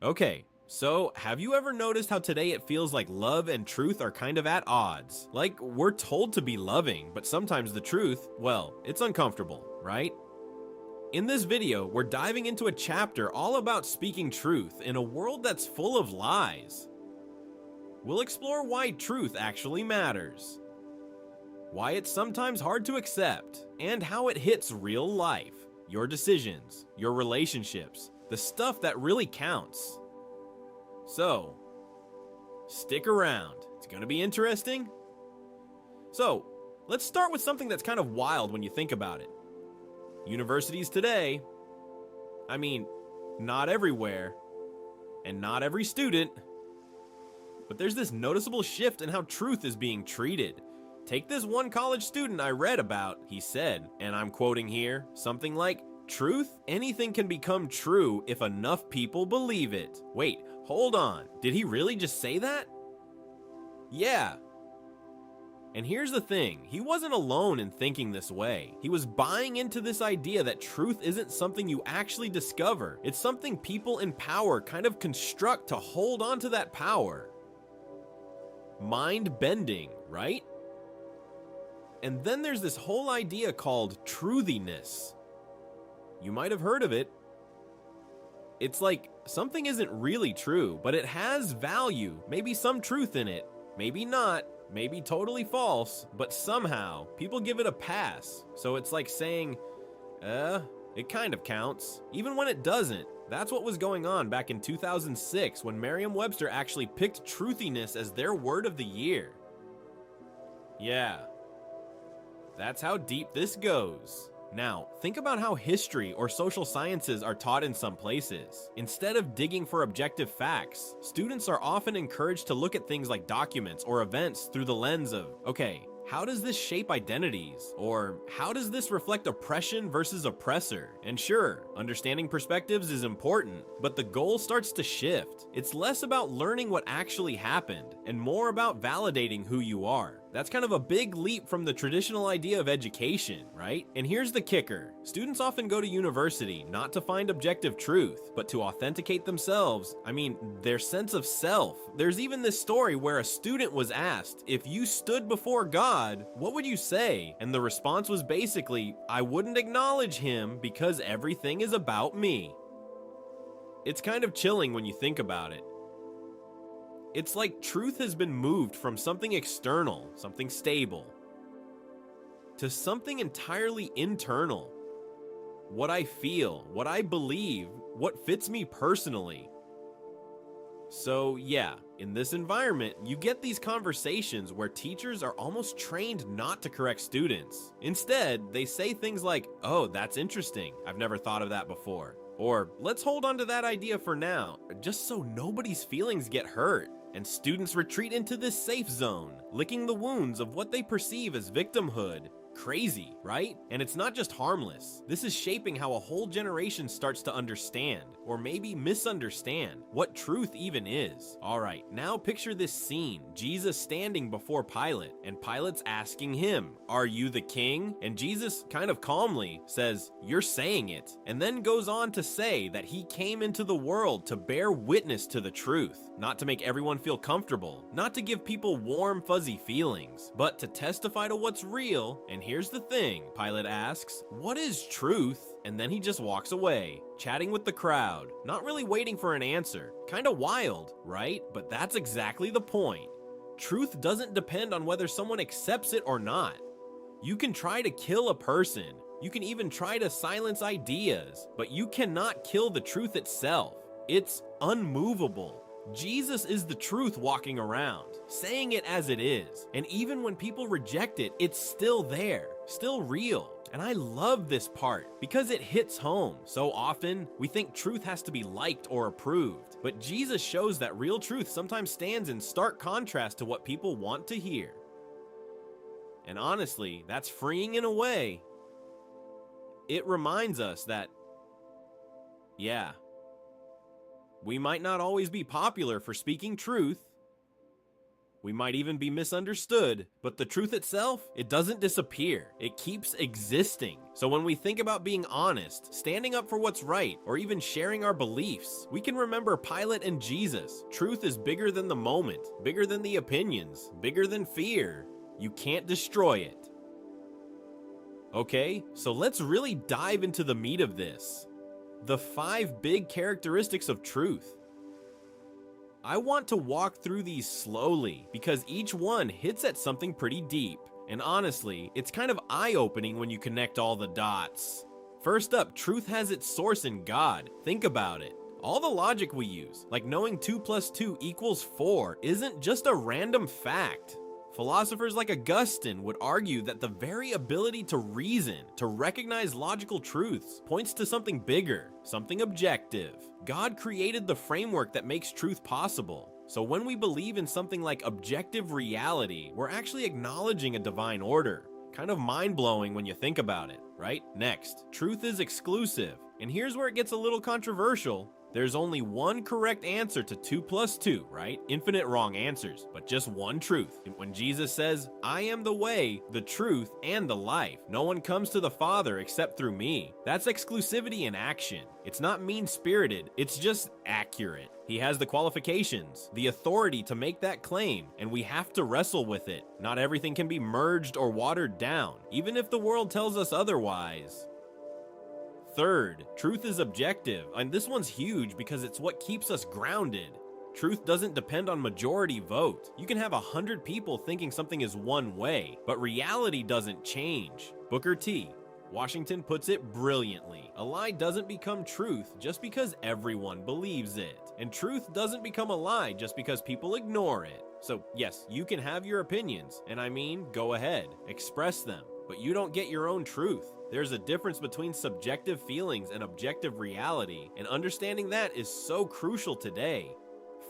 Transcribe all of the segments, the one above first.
Okay, so have you ever noticed how today it feels like love and truth are kind of at odds? Like we're told to be loving, but sometimes the truth, well, it's uncomfortable, right? In this video, we're diving into a chapter all about speaking truth in a world that's full of lies. We'll explore why truth actually matters, why it's sometimes hard to accept, and how it hits real life, your decisions, your relationships, the stuff that really counts. So, stick around. It's gonna be interesting. So, let's start with something that's kind of wild when you think about it. Universities today, I mean, not everywhere, and not every student, but there's this noticeable shift in how truth is being treated. Take this one college student I read about. He said, and I'm quoting here, something like, "Truth? Anything can become true if enough people believe it." Wait, hold on. Did he really just say that? Yeah. And here's the thing, he wasn't alone in thinking this way. He was buying into this idea that truth isn't something you actually discover. It's something people in power kind of construct to hold on to that power. Mind-bending, right? And then there's this whole idea called truthiness. You might have heard of it. It's like something isn't really true, but it has value, maybe some truth in it, maybe not, maybe totally false, but somehow people give it a pass. So it's like saying, it kind of counts, even when it doesn't. That's what was going on back in 2006 when Merriam-Webster actually picked truthiness as their word of the year. Yeah, that's how deep this goes. Now, think about how history or social sciences are taught in some places. Instead of digging for objective facts, students are often encouraged to look at things like documents or events through the lens of, okay, how does this shape identities? Or how does this reflect oppression versus oppressor? And sure, understanding perspectives is important, but the goal starts to shift. It's less about learning what actually happened and more about validating who you are. That's kind of a big leap from the traditional idea of education, right? And here's the kicker. Students often go to university not to find objective truth, but to authenticate themselves. I mean, their sense of self. There's even this story where a student was asked, if you stood before God, what would you say? And the response was basically, I wouldn't acknowledge him because everything is about me. It's kind of chilling when you think about it. It's like truth has been moved from something external, something stable, to something entirely internal. What I feel, what I believe, what fits me personally. So yeah, in this environment, you get these conversations where teachers are almost trained not to correct students. Instead, they say things like, oh, that's interesting, I've never thought of that before. Or, let's hold on to that idea for now, just so nobody's feelings get hurt. And students retreat into this safe zone, licking the wounds of what they perceive as victimhood. Crazy, right? And it's not just harmless. This is shaping how a whole generation starts to understand, or maybe misunderstand, what truth even is. Alright, now picture this scene. Jesus standing before Pilate, and Pilate's asking him, "Are you the king?" And Jesus kind of calmly says, "You're saying it," and then goes on to say that he came into the world to bear witness to the truth, not to make everyone feel comfortable, not to give people warm, fuzzy feelings, but to testify to what's real. And here's the thing, Pilate asks, what is truth? And then he just walks away, chatting with the crowd, not really waiting for an answer. Kinda wild, right? But that's exactly the point. Truth doesn't depend on whether someone accepts it or not. You can try to kill a person, you can even try to silence ideas, but you cannot kill the truth itself. It's unmovable. Jesus is the truth walking around, saying it as it is. And even when people reject it, it's still there, still real. And I love this part because it hits home. So often, we think truth has to be liked or approved. But Jesus shows that real truth sometimes stands in stark contrast to what people want to hear. And honestly, that's freeing in a way. It reminds us that, yeah, we might not always be popular for speaking truth, We might even be misunderstood, but the truth itself, it doesn't disappear. It keeps existing. So when we think about being honest, standing up for what's right, or even sharing our beliefs, we can remember Pilate and Jesus. Truth is bigger than the moment, bigger than the opinions, bigger than fear. You can't destroy it. Okay, so let's really dive into the meat of this. The 5 big characteristics of truth. I want to walk through these slowly because each one hits at something pretty deep. And honestly, it's kind of eye-opening when you connect all the dots. First up, truth has its source in God. Think about it. All the logic we use, like knowing 2 + 2 = 4, isn't just a random fact. Philosophers like Augustine would argue that the very ability to reason, to recognize logical truths, points to something bigger, something objective. God created the framework that makes truth possible. So when we believe in something like objective reality, we're actually acknowledging a divine order. Kind of mind-blowing when you think about it, right? Next, truth is exclusive. And here's where it gets a little controversial. There's only one correct answer to 2 + 2, right? Infinite wrong answers, but just one truth. When Jesus says, "I am the way, the truth, and the life. No one comes to the Father except through me." That's exclusivity in action. It's not mean-spirited, it's just accurate. He has the qualifications, the authority to make that claim, and we have to wrestle with it. Not everything can be merged or watered down, even if the world tells us otherwise. Third, truth is objective, and this one's huge because it's what keeps us grounded. Truth doesn't depend on majority vote. You can have 100 people thinking something is one way, but reality doesn't change. Booker T. Washington puts it brilliantly. A lie doesn't become truth just because everyone believes it. And truth doesn't become a lie just because people ignore it. So yes, you can have your opinions, and I mean, go ahead, express them, but you don't get your own truth. There's a difference between subjective feelings and objective reality, and understanding that is so crucial today.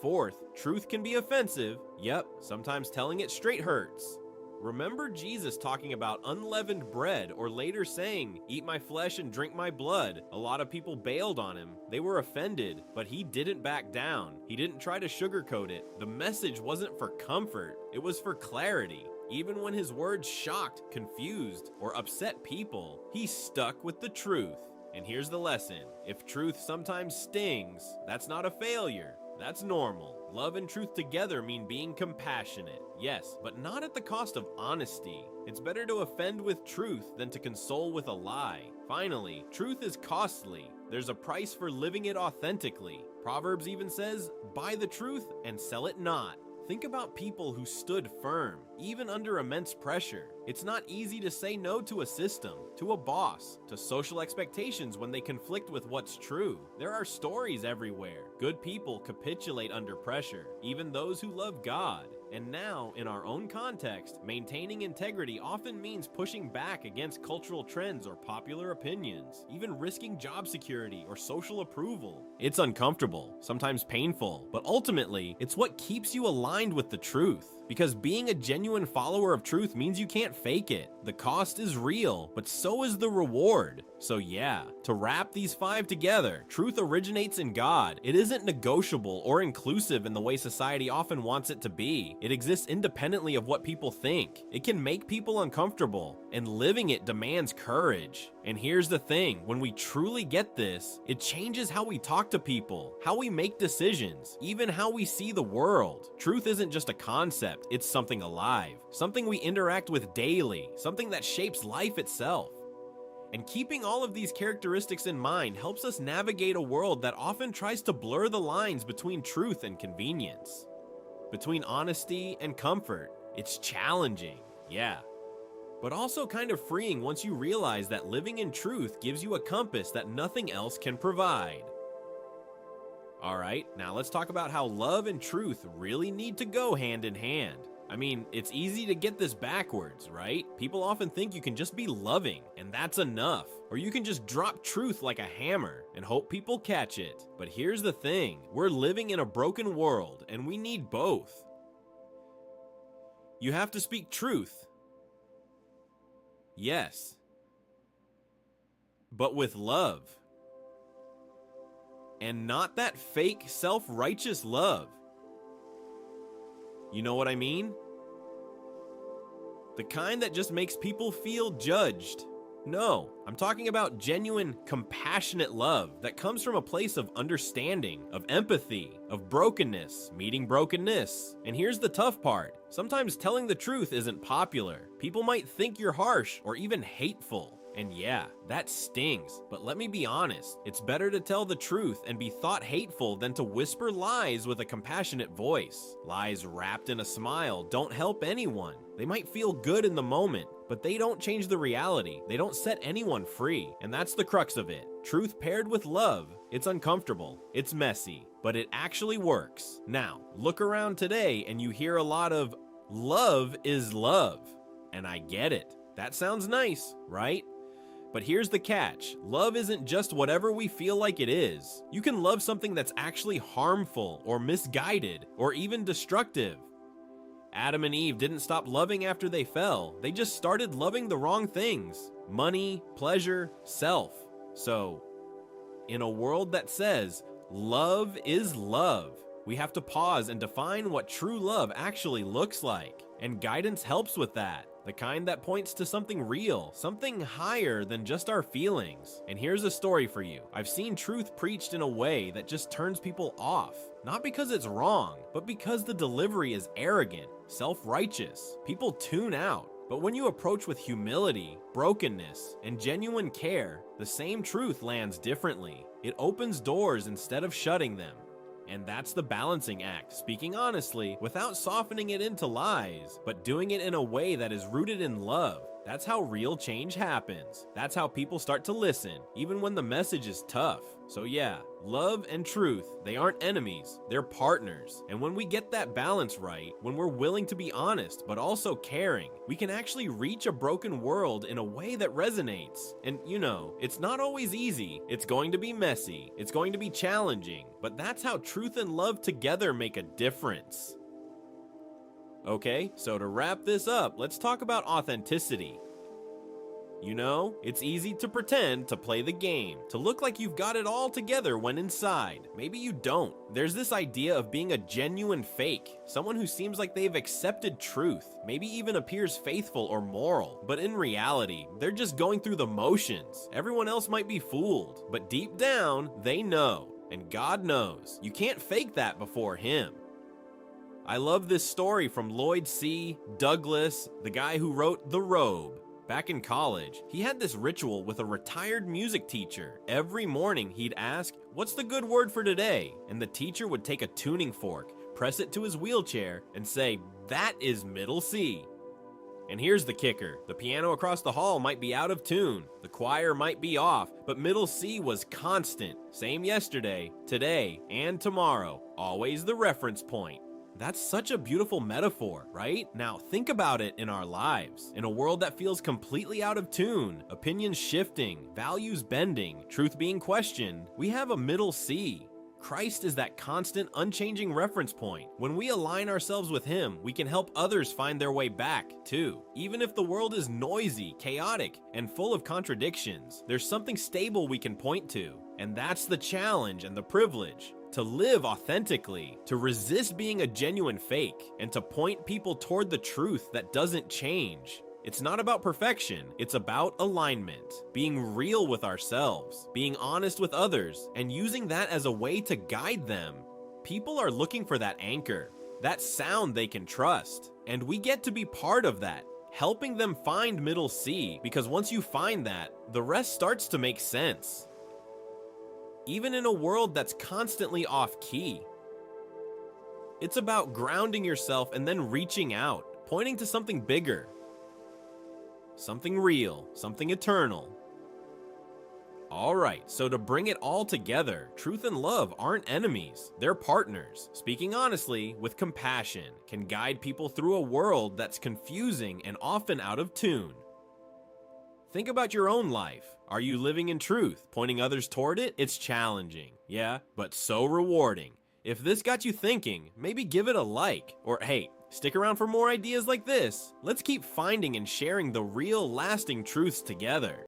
Fourth, truth can be offensive. Yep, sometimes telling it straight hurts. Remember Jesus talking about unleavened bread, or later saying, "Eat my flesh and drink my blood." A lot of people bailed on him. They were offended, but he didn't back down. He didn't try to sugarcoat it. The message wasn't for comfort, it was for clarity. Even when his words shocked, confused, or upset people, he stuck with the truth. And here's the lesson. If truth sometimes stings, that's not a failure. That's normal. Love and truth together mean being compassionate. Yes, but not at the cost of honesty. It's better to offend with truth than to console with a lie. Finally, truth is costly. There's a price for living it authentically. Proverbs even says, "Buy the truth and sell it not." Think about people who stood firm, even under immense pressure. It's not easy to say no to a system, to a boss, to social expectations when they conflict with what's true. There are stories everywhere. Good people capitulate under pressure, even those who love God. And now, in our own context, maintaining integrity often means pushing back against cultural trends or popular opinions, even risking job security or social approval. It's uncomfortable, sometimes painful, but ultimately, it's what keeps you aligned with the truth. Because being a genuine follower of truth means you can't fake it. The cost is real, but so is the reward. So yeah, to wrap these 5 together, truth originates in God. It isn't negotiable or inclusive in the way society often wants it to be. It exists independently of what people think. It can make people uncomfortable, and living it demands courage. And here's the thing, when we truly get this, it changes how we talk to people, how we make decisions, even how we see the world. Truth isn't just a concept, it's something alive, something we interact with daily, something that shapes life itself. And keeping all of these characteristics in mind helps us navigate a world that often tries to blur the lines between truth and convenience, between honesty and comfort. It's challenging, yeah, but also kind of freeing once you realize that living in truth gives you a compass that nothing else can provide. Alright, now let's talk about how love and truth really need to go hand in hand. I mean, it's easy to get this backwards, right? People often think you can just be loving, and that's enough. Or you can just drop truth like a hammer and hope people catch it. But here's the thing, we're living in a broken world, and we need both. You have to speak truth. Yes. But with love. And not that fake, self-righteous love. You know what I mean? The kind that just makes people feel judged. No, I'm talking about genuine, compassionate love that comes from a place of understanding, of empathy, of brokenness, meeting brokenness. And here's the tough part. Sometimes telling the truth isn't popular. People might think you're harsh or even hateful. And yeah, that stings, but let me be honest, it's better to tell the truth and be thought hateful than to whisper lies with a compassionate voice. Lies wrapped in a smile don't help anyone. They might feel good in the moment, but they don't change the reality. They don't set anyone free, and that's the crux of it. Truth paired with love, it's uncomfortable, it's messy, but it actually works. Now, look around today and you hear a lot of, love is love, and I get it. That sounds nice, right? But here's the catch. Love isn't just whatever we feel like it is. You can love something that's actually harmful or misguided or even destructive. Adam and Eve didn't stop loving after they fell. They just started loving the wrong things. Money, pleasure, self. So, in a world that says, love is love, we have to pause and define what true love actually looks like. And guidance helps with that. The kind that points to something real, something higher than just our feelings. And here's a story for you. I've seen truth preached in a way that just turns people off. Not because it's wrong, but because the delivery is arrogant, self-righteous. People tune out. But when you approach with humility, brokenness, and genuine care, the same truth lands differently. It opens doors instead of shutting them. And that's the balancing act, speaking honestly without softening it into lies, but doing it in a way that is rooted in love. That's how real change happens. That's how people start to listen, even when the message is tough. So yeah, love and truth, they aren't enemies, they're partners. And when we get that balance right, when we're willing to be honest, but also caring, we can actually reach a broken world in a way that resonates. And you know, it's not always easy. It's going to be messy. It's going to be challenging. But that's how truth and love together make a difference. Okay, so to wrap this up, let's talk about authenticity. You know, it's easy to pretend to play the game, to look like you've got it all together when inside. Maybe you don't. There's this idea of being a genuine fake, someone who seems like they've accepted truth, maybe even appears faithful or moral. But in reality, they're just going through the motions. Everyone else might be fooled, but deep down, they know. And God knows. You can't fake that before Him. I love this story from Lloyd C. Douglas, the guy who wrote The Robe. Back in college, he had this ritual with a retired music teacher. Every morning he'd ask, "What's the good word for today?" And the teacher would take a tuning fork, press it to his wheelchair, and say, "That is middle C." And here's the kicker. The piano across the hall might be out of tune, the choir might be off, but middle C was constant. Same yesterday, today, and tomorrow. Always the reference point. That's such a beautiful metaphor, right? Now think about it in our lives. In a world that feels completely out of tune, opinions shifting, values bending, truth being questioned, we have a middle C. Christ is that constant, unchanging reference point. When we align ourselves with Him, we can help others find their way back, too. Even if the world is noisy, chaotic, and full of contradictions, there's something stable we can point to. And that's the challenge and the privilege. To live authentically, to resist being a genuine fake, and to point people toward the truth that doesn't change. It's not about perfection, it's about alignment, being real with ourselves, being honest with others, and using that as a way to guide them. People are looking for that anchor, that sound they can trust, and we get to be part of that, helping them find middle C, because once you find that, the rest starts to make sense. Even in a world that's constantly off key. It's about grounding yourself and then reaching out, pointing to something bigger, something real, something eternal. Alright, so to bring it all together, truth and love aren't enemies, they're partners. Speaking honestly, with compassion, can guide people through a world that's confusing and often out of tune. Think about your own life. Are you living in truth, pointing others toward it? It's challenging, yeah, but so rewarding. If this got you thinking, maybe give it a like, or hey, stick around for more ideas like this. Let's keep finding and sharing the real, lasting truths together.